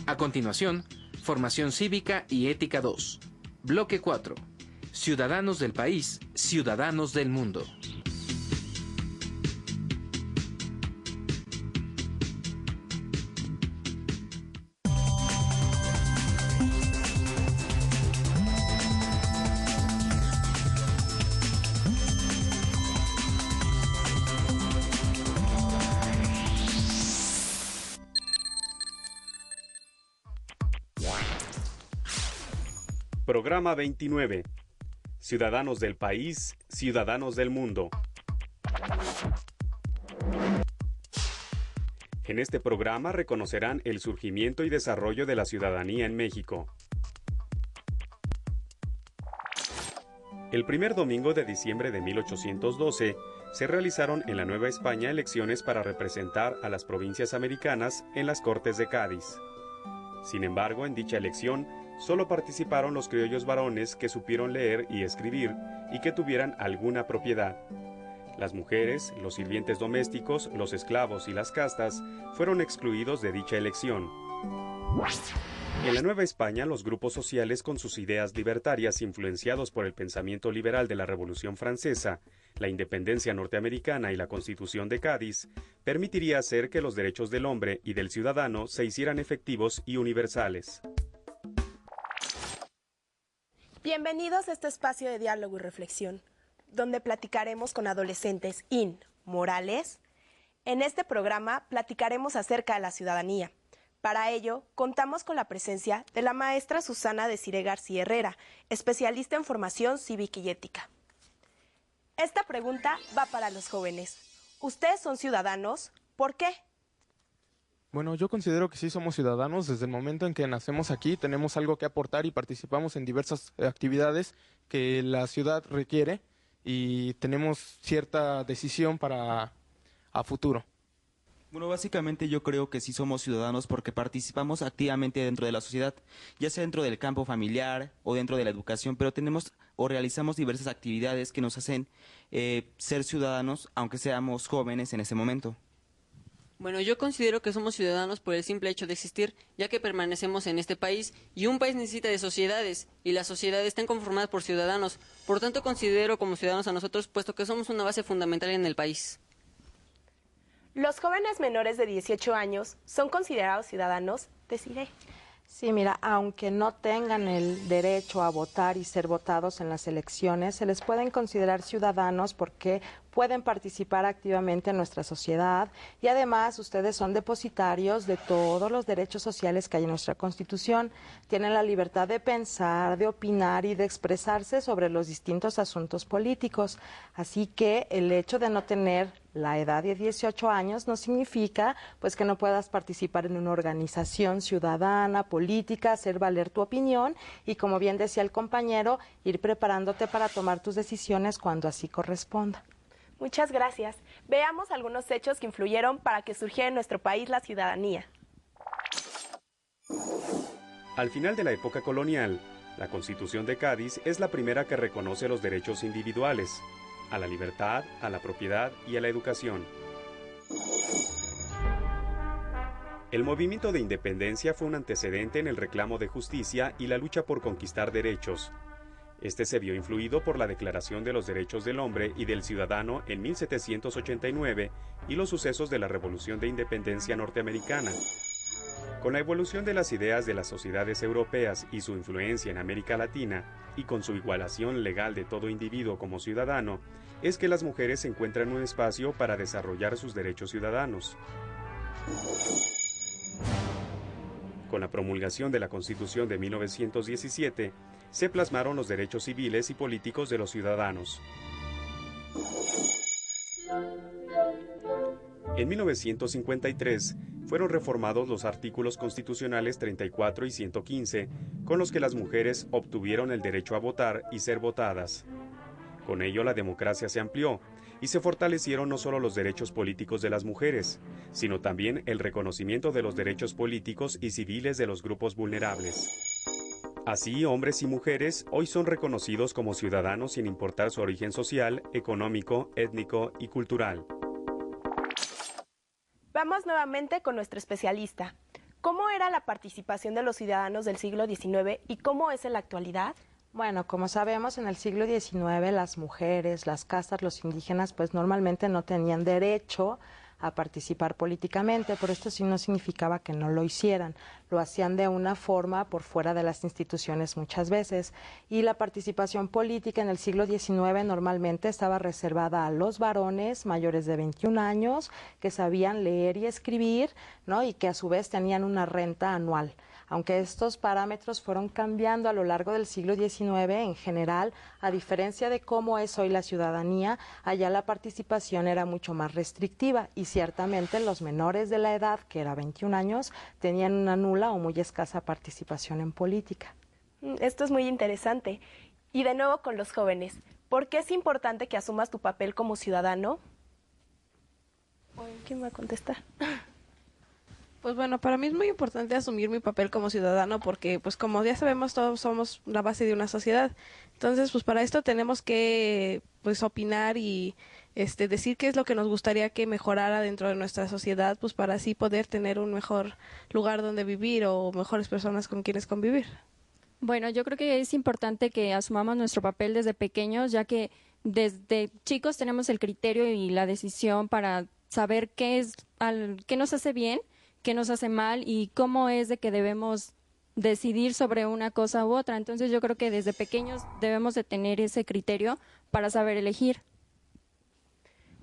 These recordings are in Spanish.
A continuación, Formación Cívica y Ética 2. Bloque 4. Ciudadanos del país, ciudadanos del mundo. Programa 29. Ciudadanos del país, ciudadanos del mundo. En este programa reconocerán el surgimiento y desarrollo de la ciudadanía en México. El primer domingo de diciembre de 1812 se realizaron en la Nueva España elecciones para representar a las provincias americanas en las Cortes de Cádiz. Sin embargo, en dicha elección, solo participaron los criollos varones que supieron leer y escribir y que tuvieran alguna propiedad. Las mujeres, los sirvientes domésticos, los esclavos y las castas fueron excluidos de dicha elección. En la Nueva España, los grupos sociales con sus ideas libertarias influenciados por el pensamiento liberal de la Revolución Francesa, la independencia norteamericana y la Constitución de Cádiz, permitiría hacer que los derechos del hombre y del ciudadano se hicieran efectivos y universales. Bienvenidos a este espacio de diálogo y reflexión, donde platicaremos con adolescentes morales. En este programa platicaremos acerca de la ciudadanía. Para ello, contamos con la presencia de la maestra Susana Desiree García Herrera, especialista en formación cívica y ética. Esta pregunta va para los jóvenes. ¿Ustedes son ciudadanos? ¿Por qué? Bueno, yo considero que sí somos ciudadanos. Desde el momento en que nacemos aquí tenemos algo que aportar y participamos en diversas actividades que la ciudad requiere y tenemos cierta decisión para a futuro. Bueno, básicamente yo creo que sí somos ciudadanos porque participamos activamente dentro de la sociedad, ya sea dentro del campo familiar o dentro de la educación, pero tenemos o realizamos diversas actividades que nos hacen ser ciudadanos, aunque seamos jóvenes en ese momento. Bueno, yo considero que somos ciudadanos por el simple hecho de existir, ya que permanecemos en este país y un país necesita de sociedades y las sociedades están conformadas por ciudadanos. Por tanto, considero como ciudadanos a nosotros, puesto que somos una base fundamental en el país. ¿Los jóvenes menores de 18 años son considerados ciudadanos? Desiree. Sí, mira, aunque no tengan el derecho a votar y ser votados en las elecciones, se les pueden considerar ciudadanos porque pueden participar activamente en nuestra sociedad y además ustedes son depositarios de todos los derechos sociales que hay en nuestra Constitución. Tienen la libertad de pensar, de opinar y de expresarse sobre los distintos asuntos políticos. Así que el hecho de no tener la edad de 18 años no significa pues que no puedas participar en una organización ciudadana, política, hacer valer tu opinión y, como bien decía el compañero, ir preparándote para tomar tus decisiones cuando así corresponda. Muchas gracias. Veamos algunos hechos que influyeron para que surgiera en nuestro país la ciudadanía. Al final de la época colonial, la Constitución de Cádiz es la primera que reconoce los derechos individuales, a la libertad, a la propiedad y a la educación. El movimiento de independencia fue un antecedente en el reclamo de justicia y la lucha por conquistar derechos. Este se vio influido por la Declaración de los Derechos del Hombre y del Ciudadano en 1789 y los sucesos de la Revolución de Independencia norteamericana. Con la evolución de las ideas de las sociedades europeas y su influencia en América Latina, y con su igualación legal de todo individuo como ciudadano, es que las mujeres encuentran un espacio para desarrollar sus derechos ciudadanos. Con la promulgación de la Constitución de 1917, se plasmaron los derechos civiles y políticos de los ciudadanos. En 1953 fueron reformados los artículos constitucionales 34 y 115, con los que las mujeres obtuvieron el derecho a votar y ser votadas. Con ello la democracia se amplió y se fortalecieron no solo los derechos políticos de las mujeres, sino también el reconocimiento de los derechos políticos y civiles de los grupos vulnerables. Así, hombres y mujeres hoy son reconocidos como ciudadanos sin importar su origen social, económico, étnico y cultural. Vamos nuevamente con nuestro especialista. ¿Cómo era la participación de los ciudadanos del siglo XIX y cómo es en la actualidad? Bueno, como sabemos, en el siglo XIX las mujeres, las castas, los indígenas, pues normalmente no tenían derecho a participar políticamente, pero esto sí no significaba que no lo hicieran. Lo hacían de una forma por fuera de las instituciones muchas veces. Y la participación política en el siglo XIX normalmente estaba reservada a los varones mayores de 21 años que sabían leer y escribir, ¿no? Y que a su vez tenían una renta anual. Aunque estos parámetros fueron cambiando a lo largo del siglo XIX, en general, a diferencia de cómo es hoy la ciudadanía, allá la participación era mucho más restrictiva y ciertamente los menores de la edad, que era 21 años, tenían una nula o muy escasa participación en política. Esto es muy interesante. Y de nuevo con los jóvenes, ¿por qué es importante que asumas tu papel como ciudadano? ¿Quién va a contestar? Pues bueno, para mí es muy importante asumir mi papel como ciudadano porque, pues como ya sabemos, todos somos la base de una sociedad. Entonces, pues para esto tenemos que, pues, opinar y decir qué es lo que nos gustaría que mejorara dentro de nuestra sociedad, pues para así poder tener un mejor lugar donde vivir o mejores personas con quienes convivir. Bueno, yo creo que es importante que asumamos nuestro papel desde pequeños, ya que desde chicos tenemos el criterio y la decisión para saber qué nos hace bien, qué nos hace mal y cómo es de que debemos decidir sobre una cosa u otra. Entonces yo creo que desde pequeños debemos de tener ese criterio para saber elegir.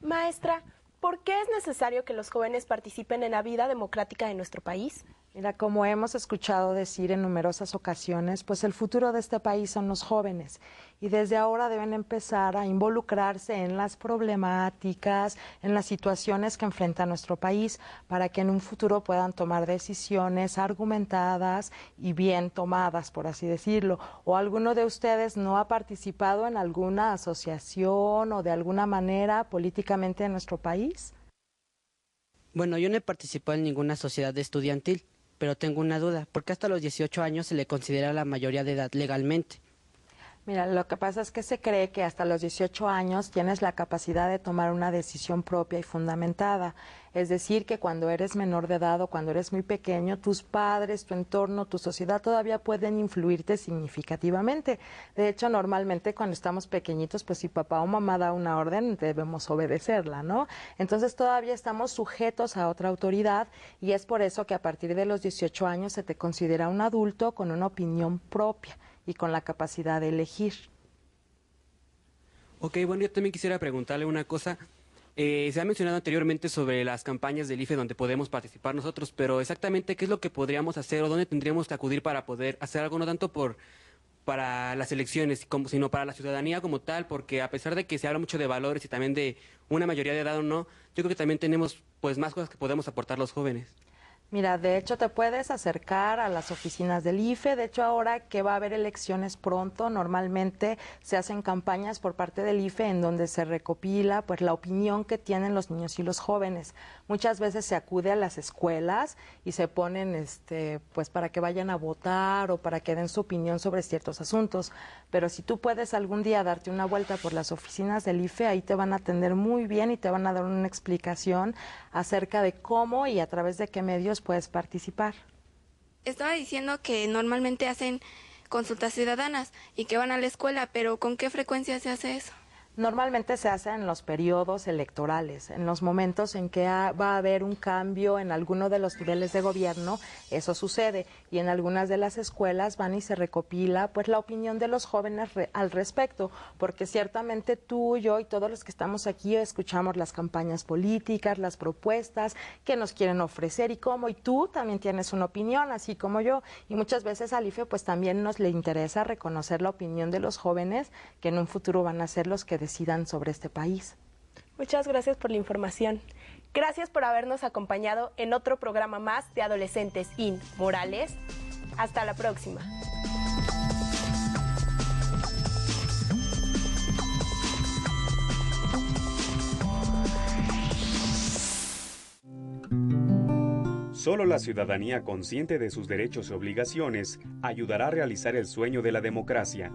Maestra, ¿por qué es necesario que los jóvenes participen en la vida democrática de nuestro país? Mira, como hemos escuchado decir en numerosas ocasiones, pues el futuro de este país son los jóvenes y desde ahora deben empezar a involucrarse en las problemáticas, en las situaciones que enfrenta nuestro país para que en un futuro puedan tomar decisiones argumentadas y bien tomadas, por así decirlo. ¿O alguno de ustedes no ha participado en alguna asociación o de alguna manera políticamente en nuestro país? Bueno, yo no he participado en ninguna sociedad estudiantil, pero tengo una duda. ¿Por qué hasta los 18 años se le considera la mayoría de edad legalmente? Mira, lo que pasa es que se cree que hasta los 18 años tienes la capacidad de tomar una decisión propia y fundamentada. Es decir, que cuando eres menor de edad o cuando eres muy pequeño, tus padres, tu entorno, tu sociedad todavía pueden influirte significativamente. De hecho, normalmente cuando estamos pequeñitos, pues si papá o mamá da una orden, debemos obedecerla, ¿no? Entonces todavía estamos sujetos a otra autoridad y es por eso que a partir de los 18 años se te considera un adulto con una opinión propia y con la capacidad de elegir. Ok, bueno, yo también quisiera preguntarle una cosa. Se ha mencionado anteriormente sobre las campañas del IFE donde podemos participar nosotros, pero exactamente qué es lo que podríamos hacer o dónde tendríamos que acudir para poder hacer algo, no tanto para las elecciones, sino para la ciudadanía como tal, porque a pesar de que se habla mucho de valores y también de una mayoría de edad o no, yo creo que también tenemos pues más cosas que podemos aportar los jóvenes. Mira, de hecho te puedes acercar a las oficinas del IFE. De hecho, ahora que va a haber elecciones pronto, normalmente se hacen campañas por parte del IFE en donde se recopila pues la opinión que tienen los niños y los jóvenes. Muchas veces se acude a las escuelas y se ponen pues para que vayan a votar o para que den su opinión sobre ciertos asuntos. Pero si tú puedes algún día darte una vuelta por las oficinas del IFE, ahí te van a atender muy bien y te van a dar una explicación acerca de cómo y a través de qué medios puedes participar. Estaba diciendo que normalmente hacen consultas ciudadanas y que van a la escuela, pero ¿con qué frecuencia se hace eso? Normalmente se hace en los periodos electorales, en los momentos en que va a haber un cambio en alguno de los niveles de gobierno, eso sucede, y en algunas de las escuelas van y se recopila pues la opinión de los jóvenes al respecto, porque ciertamente tú, yo y todos los que estamos aquí escuchamos las campañas políticas, las propuestas que nos quieren ofrecer y cómo, y tú también tienes una opinión, así como yo, y muchas veces al IFE pues también nos le interesa reconocer la opinión de los jóvenes que en un futuro van a ser los que decidan sobre este país. Muchas gracias por la información. Gracias por habernos acompañado en otro programa más de Adolescentes in Morales. Hasta la próxima. Solo la ciudadanía consciente de sus derechos y obligaciones ayudará a realizar el sueño de la democracia.